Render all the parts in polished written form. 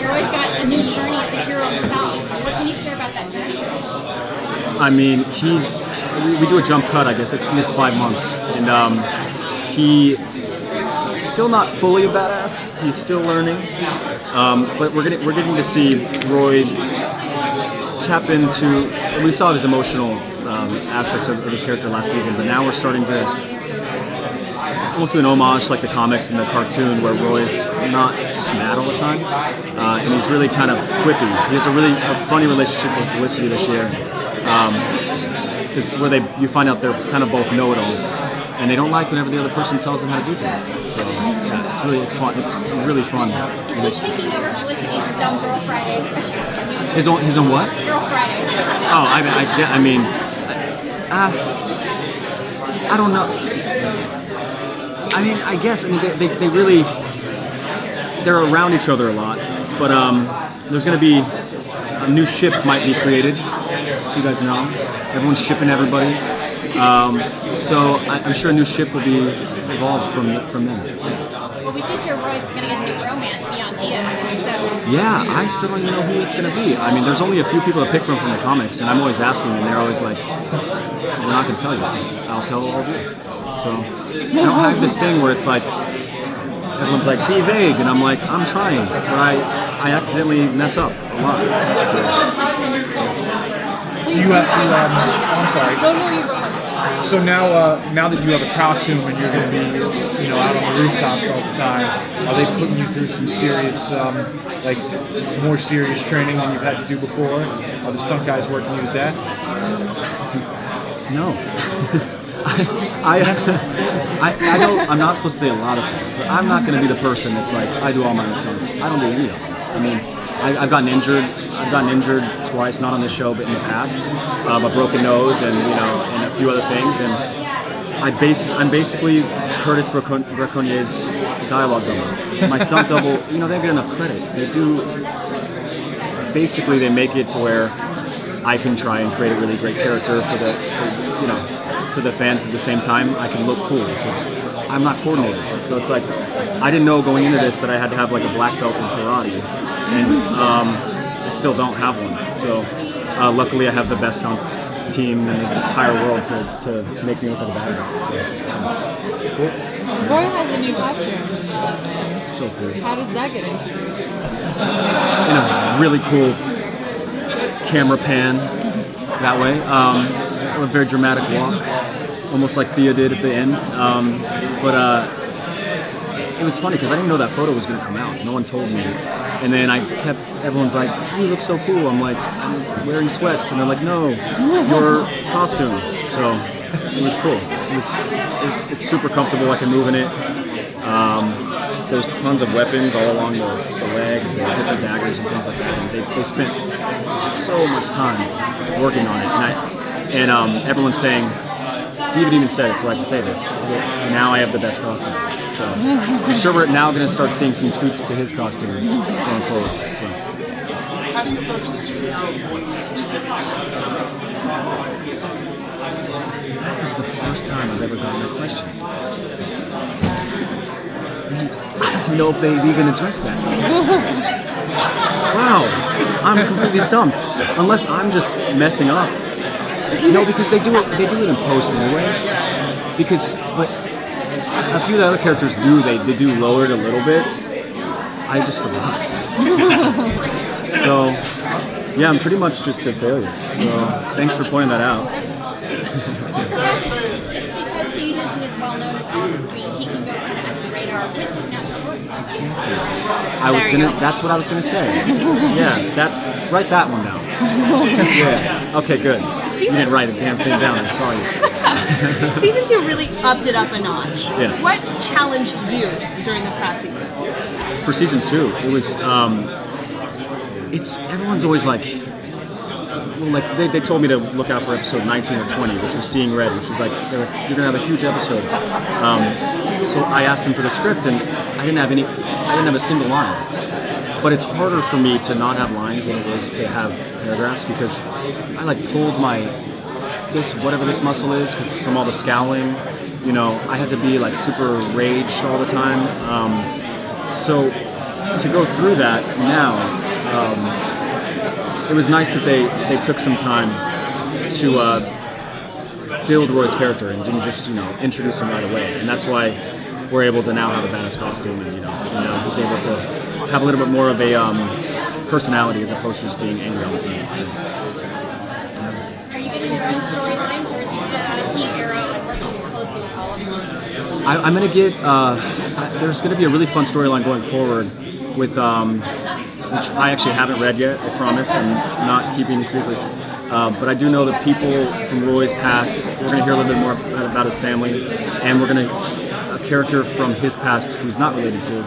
Roy's got a new journey as a hero himself. What can you share about that journey? I mean, we do a jump cut, I guess. It's 5 months. And he's still not fully a badass. He's still learning. But we're getting to see Roy tap into, we saw his emotional aspects of his character last season, but now we're starting to almost do an homage like the comics and the cartoon where Roy's not just mad all the time, and he's really kind of quippy. He has a funny relationship with Felicity this year, because you find out they're kind of both know-it-alls, and they don't like whenever the other person tells them how to do things. So yeah, it's fun. It's a really fun relationship. Taking over Felicity's own Girl Friday. His own what? Girl Friday. Oh, I mean, I don't know. I mean, I guess. I mean, they really, they're around each other a lot. But there's going to be a new ship might be created, just so you guys know. Everyone's shipping everybody. So I'm sure a new ship will be evolved from them. Well, we did hear Roy's going to get a new romance beyond Thea. So. Yeah, I still don't even know who it's going to be. I mean, there's only a few people to pick from the comics, and I'm always asking, and they're always like, we're not going to tell you, I'll tell all of you. So I don't have this thing where it's like, everyone's like, be vague, and I'm like, I'm trying, but I accidentally mess up a lot. So you have to, I'm sorry. So now that you have a costume and you're going to be, out on the rooftops all the time, are they putting you through some serious, more serious training than you've had to do before? Are the stunt guys working you with that? No. I don't. I'm not supposed to say a lot of things, but I'm not going to be the person that's like, I do all my own stunts. I don't do any of them. I mean, I've gotten injured. I've gotten injured twice, not on this show, but in the past. A broken nose and and a few other things. And I'm basically Curtis Braconnier's dialogue double. My stunt double. They don't get enough credit. They do. Basically, they make it to where I can try and create a really great character for the fans, but at the same time, I can look cool because I'm not coordinated. So it's like, I didn't know going into this that I had to have like a black belt in karate, and I still don't have one. So luckily I have the best stunt team in the entire world to make me look like a badass. So, cool. Roy has a new costume. It's so cool. How does that get introduced? In a really cool camera pan that way. A very dramatic walk, almost like Thea did at the end. But it was funny because I didn't know that photo was going to come out. No one told me. And then everyone's like, you look so cool. I'm like, I'm wearing sweats. And they're like, no, your costume. So it was cool. It's super comfortable. I can move in it. There's tons of weapons all along the legs and different daggers and things like that. And they spent so much time working on it. And everyone's saying, Steven even said it, so I can say this. Now I have the best costume. So I'm sure we're now going to start seeing some tweaks to his costume going forward. So. How do you approach the superhero voice? That is the first time I've ever gotten that question. I don't know if they've even addressed that. Wow, I'm completely stumped. Unless I'm just messing up. No, because they do it in post anyway. But a few of the other characters they do lower it a little bit. I just forgot. So yeah, I'm pretty much just a failure. So thanks for pointing that out. It's because he isn't as well known as him. I mean, he can go kind of under the radar with his natural voice. Exactly. That's what I was gonna say. Yeah, write that one down. Yeah. Okay, good. You didn't write a damn thing down. I saw you. Season 2 really upped it up a notch. Yeah. What challenged you during this past season? For season 2, it was. Everyone's always like. Well, like they told me to look out for episode 19 or 20, which was Seeing Red, which was like you're gonna have a huge episode. So I asked them for the script, and I didn't have a single line. But it's harder for me to not have lines than it is to have paragraphs because I like pulled whatever this muscle is, because from all the scowling, I had to be like super raged all the time. So to go through that now, it was nice that they took some time to build Roy's character and didn't just introduce him right away, and that's why we're able to now have a badass costume, and he's able to have a little bit more of a personality as opposed to just being angry all the time. So. Are you getting his own storylines, or is he still kind of Team Arrow and working closely with all of them? I'm going to get, there's going to be a really fun storyline going forward with, which I actually haven't read yet, I promise. I'm not keeping any secrets. But I do know that people from Roy's past, we're going to hear a little bit more about his family, and we're going to, a character from his past who's not related to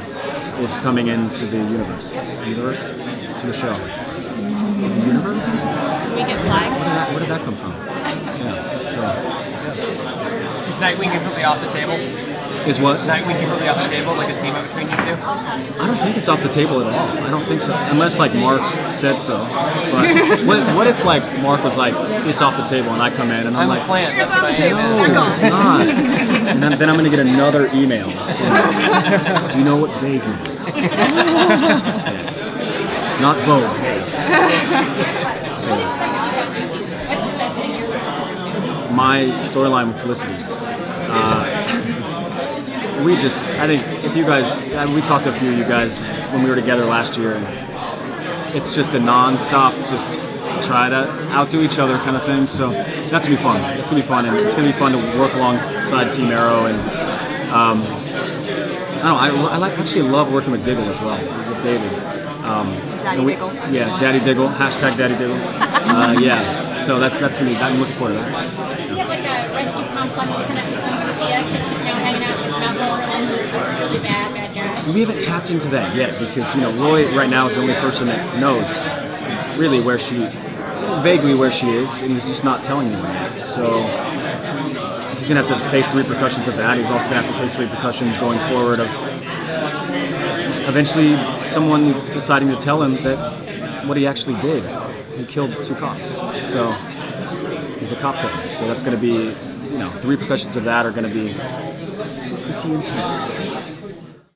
is coming into the universe. To the show. To the universe? Can we get flagged? Where did that come from? Yeah, so. Is Nightwing completely off the table? Is what? Nightwing completely off the table, like a team up between you two? I don't think it's off the table at all. I don't think so, unless like Mark said so. But what if like Mark was like, it's off the table, and I come in and I'm like, plant. It's on the table. no, it's not. And then I'm gonna get another email. Do you know what vague means? Yeah. Not vogue. Vague. So, What excites you about this season? What's the best thing you're looking forward to? my storyline with Felicity. I think if you guys, we talked to a few of you guys when we were together last year, and it's just a non-stop, just try to outdo each other kind of thing. So that's gonna be fun. It's gonna be fun, and it's gonna be fun to work alongside Team Arrow. And I don't know, I actually love working with Diggle as well, with David. Daddy Diggle. Yeah, Daddy Diggle. Hashtag Daddy Diggle. Yeah. So that's gonna be. I'm looking forward to that. Does he have like a rescue complex that kind of comes with Thea because she's now hanging out with Malcolm Orland, who's a really bad guy? We haven't tapped into that yet because Roy right now is the only person that knows really vaguely where she is, and he's just not telling anyone yet. So he's gonna have to face the repercussions of that. He's also gonna have to face the repercussions going forward of eventually someone deciding to tell him that what he actually did. He killed 2 cops. So he's a cop killer. So that's gonna be, the repercussions of that are gonna be pretty intense.